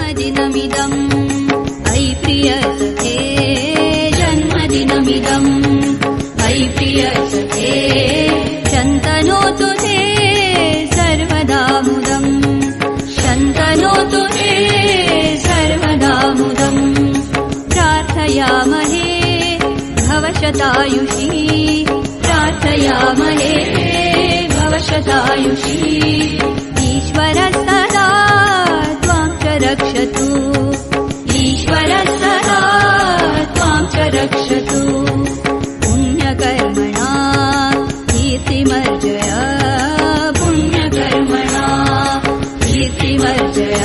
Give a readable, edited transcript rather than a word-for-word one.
जन्मदिनमिदम् अयि प्रियसखे जन्मदिनमिदम् अयि प्रियसखे शन्तनोतु ते सर्वदा मुदम् शन्तनोतु ते सर्वदा मुदम् प्रार्थयामहे भवशतायुषी प्रार्थयामहे भवशतायुषी ईश्वरः सदा त्वां च रक्षतु ईश्वरः सदा त्वां च रक्षतु पुण्यकर्मणा कीर्तिमर्जय पुण्यकर्मणा कीर्तिमर्जय